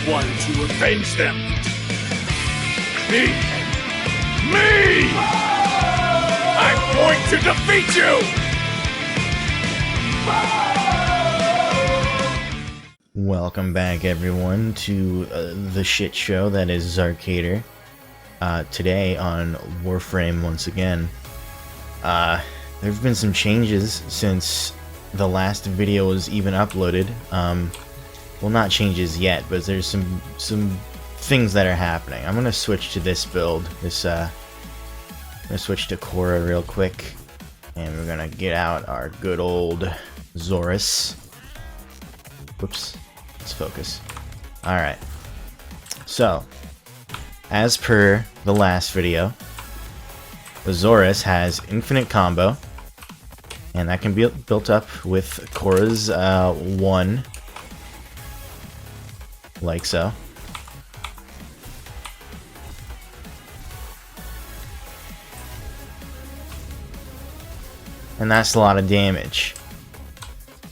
one to avenge them. Me! Me! I'm going to defeat you! Welcome back, everyone, to the shit show that is Zarkator. Today on Warframe, once again. There have been some changes since the last video was even uploaded. Well, not changes yet, but there's some things that are happening. I'm gonna switch to this build. I'm gonna switch to Korra real quick, and we're gonna get out our good old Xoris. Whoops. Let's focus. Alright. So, as per the last video, the Xoris has infinite combo, and that can be built up with Korra's 1, like so. And that's a lot of damage.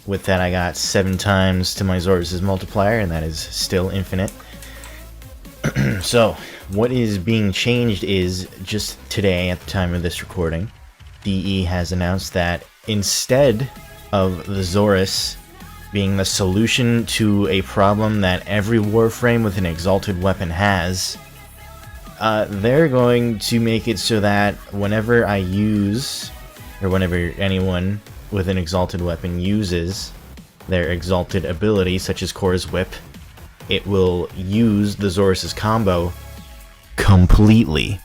With that, I got 7 times to my Xoris' multiplier, and that is still infinite. So, what is being changed is, just today, at the time of this recording, DE has announced that instead of the Xoris being the solution to a problem that every Warframe with an exalted weapon has, they're going to make it so that whenever I use, or whenever anyone with an exalted weapon uses their exalted ability, such as Korra's Whip, it will use the Xoris' combo completely.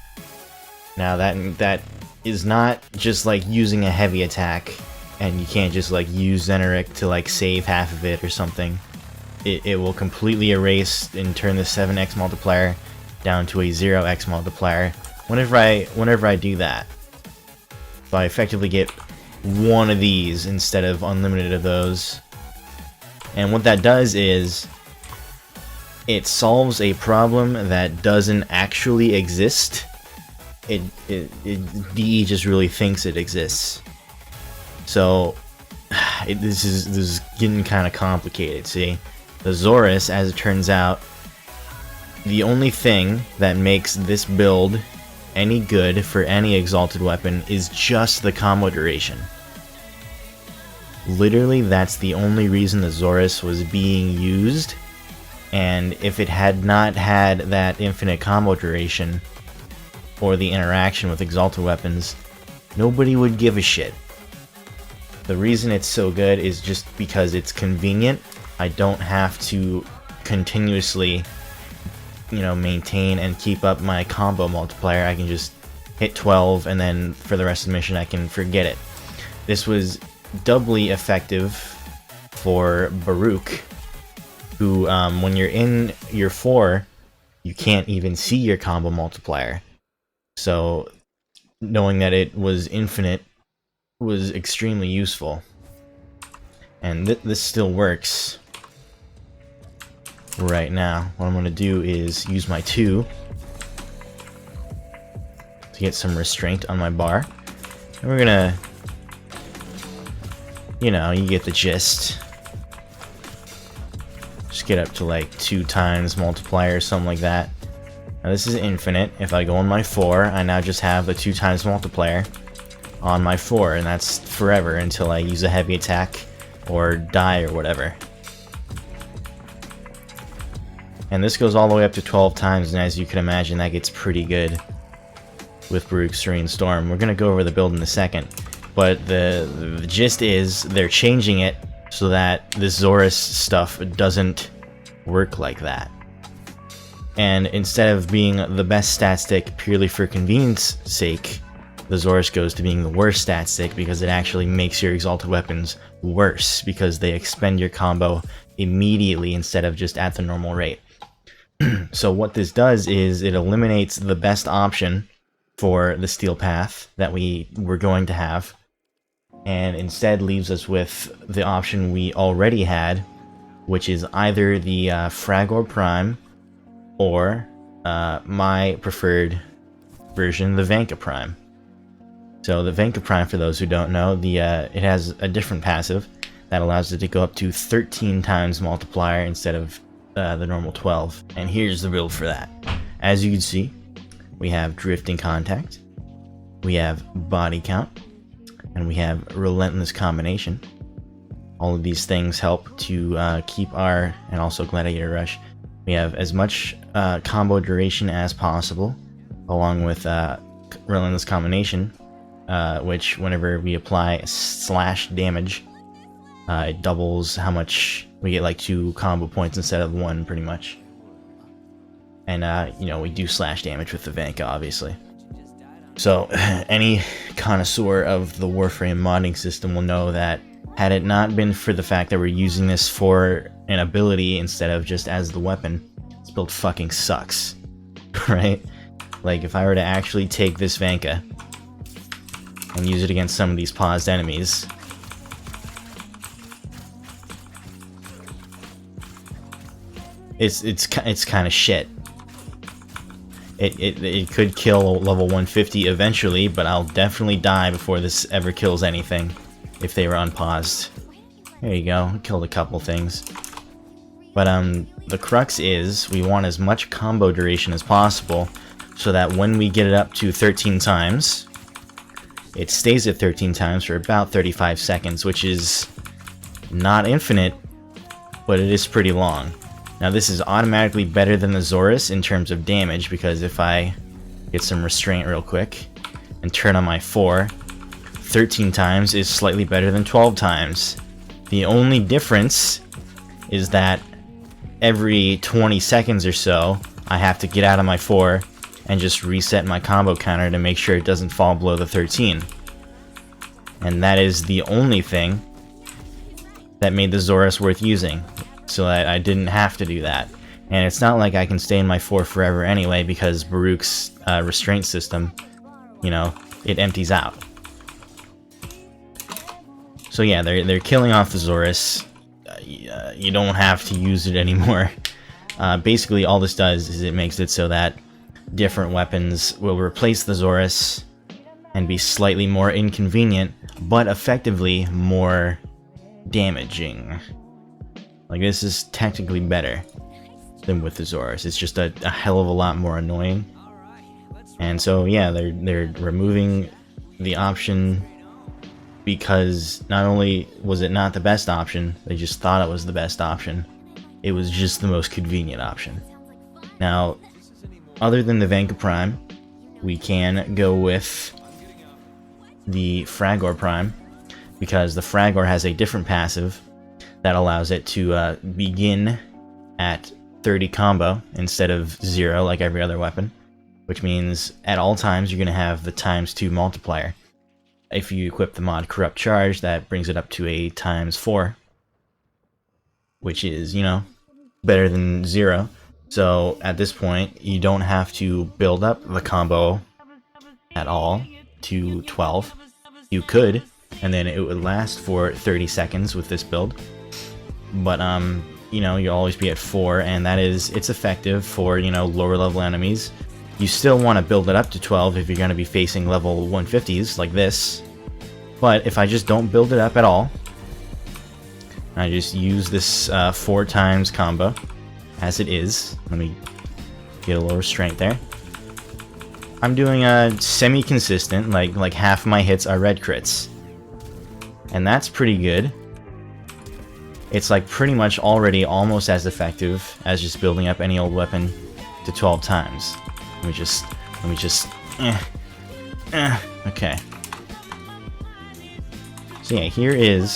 Now that is not just like using a heavy attack, and you can't just like use Xeneric to like save half of it or something. It will completely erase and turn the 7x multiplier down to a 0x multiplier whenever I do that. So I effectively get one of these instead of unlimited of those. And what that does is it solves a problem that doesn't actually exist. DE just really thinks it exists. So this is getting kind of complicated. See, the Xoris, as it turns out, the only thing that makes this build any good for any exalted weapon is just the combo duration. Literally, that's the only reason the Xoris was being used, and if it had not had that infinite combo duration, or the interaction with exalted weapons, nobody would give a shit. The reason it's so good is just because it's convenient. I don't have to continuously, maintain and keep up my combo multiplier. I can just hit 12, and then for the rest of the mission I can forget it. This was doubly effective for Baruuk, who, when you're in your 4, you can't even see your combo multiplier. So, knowing that it was infinite was extremely useful. And this still works right now. What I'm going to do is use my 2 to get some restraint on my bar. And we're going to, you get the gist. Just get up to like 2 times multiplier or something like that. Now this is infinite. If I go on my 4, I now just have the 2 times multiplier on my 4, and that's forever until I use a heavy attack or die or whatever. And this goes all the way up to 12 times, and as you can imagine, that gets pretty good with Baruuk's Serene Storm. We're gonna go over the build in a second, but the gist is they're changing it so that this Xoris stuff doesn't work like that. And instead of being the best stat stick purely for convenience sake, the Xoris goes to being the worst stat stick because it actually makes your exalted weapons worse because they expend your combo immediately instead of just at the normal rate. So what this does is it eliminates the best option for the steel path that we were going to have, and instead leaves us with the option we already had, which is either the Frag Prime or my preferred version, the Vanka Prime. So the Vanka Prime, for those who don't know, it has a different passive that allows it to go up to 13 times multiplier instead of the normal 12. And here's the build for that. As you can see, we have Drifting Contact, we have Body Count, and we have Relentless Combination. All of these things help to keep our, and also Gladiator Rush, we have as much combo duration as possible, along with Relentless Combination, which whenever we apply slash damage, it doubles how much we get, like 2 combo points instead of 1 pretty much. And you know, we do slash damage with the Vanka, obviously. So any connoisseur of the Warframe modding system will know that had it not been for the fact that we're using this for an ability instead of just as the weapon, this build fucking sucks, right? Like, if I were to actually take this Vanka and use it against some of these paused enemies, it's kind of shit. It could kill level 150 eventually, but I'll definitely die before this ever kills anything if they were unpaused. There you go, killed a couple things. But the crux is we want as much combo duration as possible so that when we get it up to 13 times, it stays at 13 times for about 35 seconds, which is not infinite, but it is pretty long. Now this is automatically better than the Xoris in terms of damage, because if I get some Restraint real quick and turn on my 4, 13 times is slightly better than 12 times. The only difference is that every 20 seconds or so, I have to get out of my 4 and just reset my combo counter to make sure it doesn't fall below the 13. And that is the only thing that made the Xoris worth using, so that I didn't have to do that. And it's not like I can stay in my 4 forever anyway, because Baruuk's restraint system, you know, it empties out. So yeah, they're killing off the Xoris. You don't have to use it anymore. Basically, all this does is it makes it so that different weapons will replace the Xoris and be slightly more inconvenient, but effectively more damaging. Like, this is technically better than with the Xoris. It's just a hell of a lot more annoying. And so yeah, they're removing the option because not only was it not the best option, they just thought it was the best option. It was just the most convenient option. Now, other than the Vanka Prime, we can go with the Frag Prime, because the Frag has a different passive that allows it to begin at 30 combo instead of 0 like every other weapon, which means at all times you're going to have the ×2 multiplier. If you equip the mod Corrupt Charge, that brings it up to a ×4, which is, you know, better than 0. So at this point, you don't have to build up the combo at all to 12. You could, and then it would last for 30 seconds with this build. But, you know, you'll always be at 4, and it's effective for, you know, lower level enemies. You still want to build it up to 12 if you're going to be facing level 150s like this. But if I just don't build it up at all, I just use this 4 times combo as it is. Let me get a little restraint there. I'm doing a semi-consistent, like half my hits are red crits. And that's pretty good. It's like pretty much already almost as effective as just building up any old weapon to 12 times. Let me just, okay. So yeah,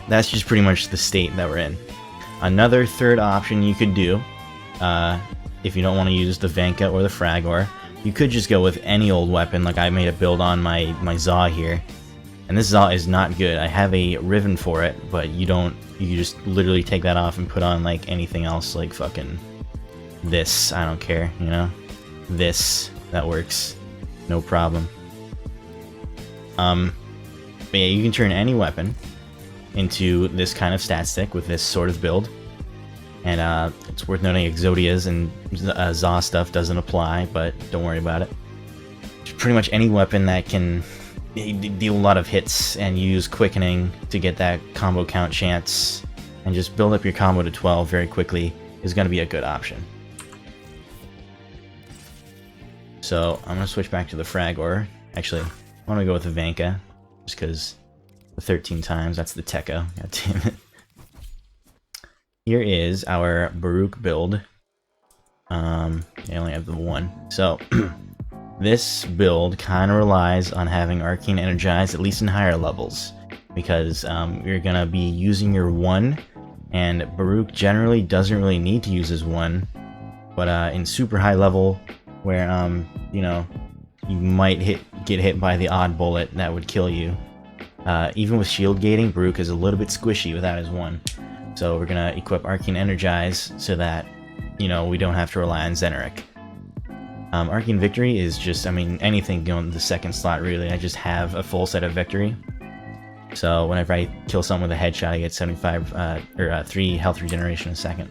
that's just pretty much the state that we're in. Another third option you could do, if you don't want to use the Vanka or the Frag, you could just go with any old weapon. Like, I made a build on my Zaw here, and this Zaw is not good. I have a Riven for it, but you just literally take that off and put on like anything else, like fucking this, I don't care, you know? This, that works, no problem. But yeah, you can turn any weapon into this kind of stat stick with this sort of build. And it's worth noting Exodia's and Zaw stuff doesn't apply, but don't worry about it. Pretty much any weapon that can deal a lot of hits and use quickening to get that combo count chance, and just build up your combo to 12 very quickly, is going to be a good option. So I'm going to switch back to the Frag, or actually, I want to go with the Vanka, just because the 13 times, that's the Tekka. God damn it. Here is our Baruuk build. I only have the one. So, this build kind of relies on having Arcane Energize, at least in higher levels, because you're going to be using your 1, and Baruuk generally doesn't really need to use his 1, but in super high level, where, you know, you might get hit by the odd bullet that would kill you. Even with shield gating, Baruuk is a little bit squishy without his 1. So we're going to equip Arcane Energize so that, you know, we don't have to rely on Zeneric. Arcane Victory is just, I mean, anything going the second slot, really. I just have a full set of Victory. So whenever I kill someone with a headshot, I get 75, or 3 health regeneration a second.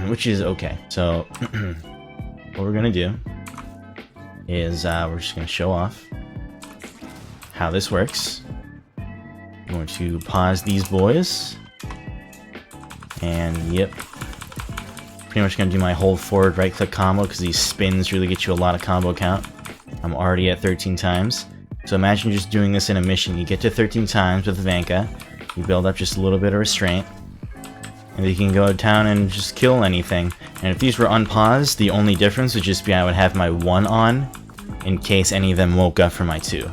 Which is okay. So, what we're going to do is we're just going to show off how this works. I'm going to pause these boys. And, yep. Pretty much going to do my hold forward right click combo, because these spins really get you a lot of combo count. I'm already at 13 times. So imagine just doing this in a mission. You get to 13 times with Vanka. You build up just a little bit of Restraint. And you can go down and just kill anything. And if these were unpaused, the only difference would just be I would have my 1 on, in case any of them woke up for my 2.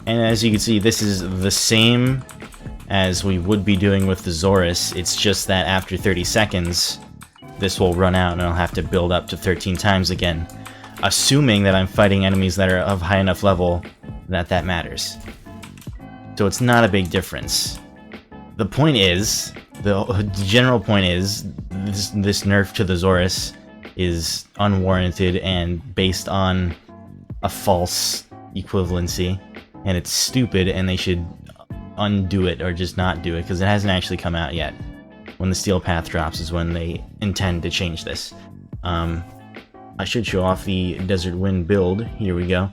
And as you can see, this is the same as we would be doing with the Xoris. It's just that after 30 seconds, this will run out and I'll have to build up to 13 times again, assuming that I'm fighting enemies that are of high enough level that that matters. So it's not a big difference. The point is, the general point is, this nerf to the Xoris is unwarranted and based on a false equivalency, and it's stupid, and they should undo it or just not do it, because it hasn't actually come out yet. When the Steel Path drops is when they intend to change this. I should show off the Desert Wind build. Here we go.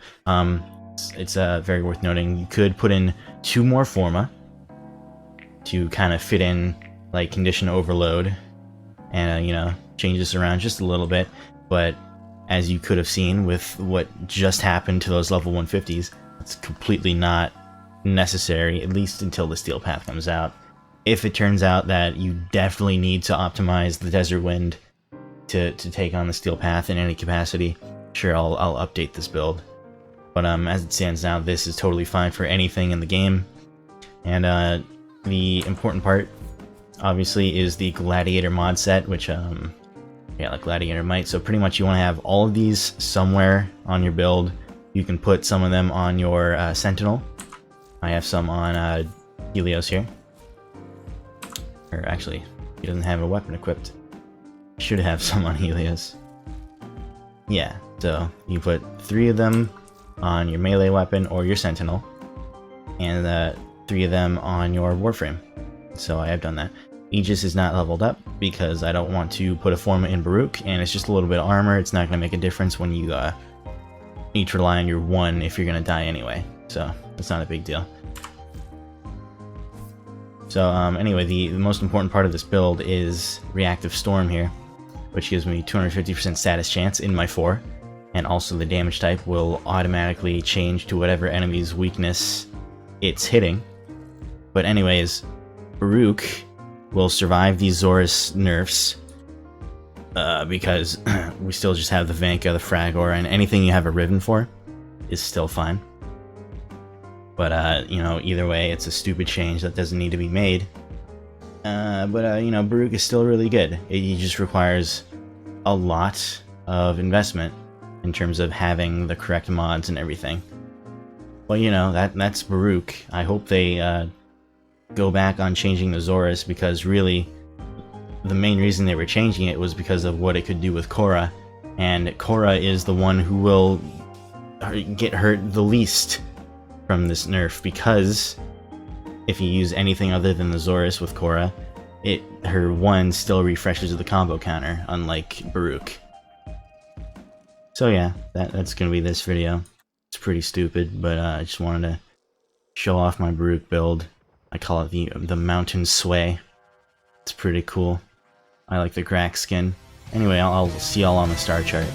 It's very worth noting. You could put in 2 more Forma to kind of fit in like condition overload and you know, change this around just a little bit, but as you could have seen with what just happened to those level 150s, it's completely not necessary, at least until the Steel Path comes out. If it turns out that you definitely need to optimize the Desert Wind to take on the Steel Path in any capacity, sure, I'll update this build. But as it stands now, this is totally fine for anything in the game. And the important part, obviously, is the Gladiator mod set, which, yeah, like Gladiator Might. So pretty much you want to have all of these somewhere on your build. You can put some of them on your Sentinel. I have some on Helios here. Or actually, he doesn't have a weapon equipped. Should have some on Helios. Yeah, so you put 3 of them on your melee weapon or your Sentinel, and 3 of them on your Warframe. So I have done that. Aegis is not leveled up because I don't want to put a Forma in Baruuk, and it's just a little bit of armor. It's not going to make a difference when you need to rely on your 1 if you're going to die anyway. So it's not a big deal. So anyway, the most important part of this build is Reactive Storm here, which gives me 250% status chance in my 4, and also the damage type will automatically change to whatever enemy's weakness it's hitting. But anyways, Baruuk will survive these Xoris nerfs because we still just have the Vanka, the Fragor, and anything you have a Riven for is still fine. But, you know, either way, it's a stupid change that doesn't need to be made. But you know, Baruuk is still really good. It just requires a lot of investment in terms of having the correct mods and everything. Well, you know, that's Baruuk. I hope they go back on changing the Xoris, because really, the main reason they were changing it was because of what it could do with Korra, and Korra is the one who will get hurt the least from this nerf, because if you use anything other than the Xoris with Korra, her 1 still refreshes the combo counter, unlike Baruuk. So yeah, that's gonna be this video. It's pretty stupid, but I just wanted to show off my Baruuk build. I call it the Mountain Sway. It's pretty cool. I like the crack skin. Anyway, I'll see y'all on the star chart.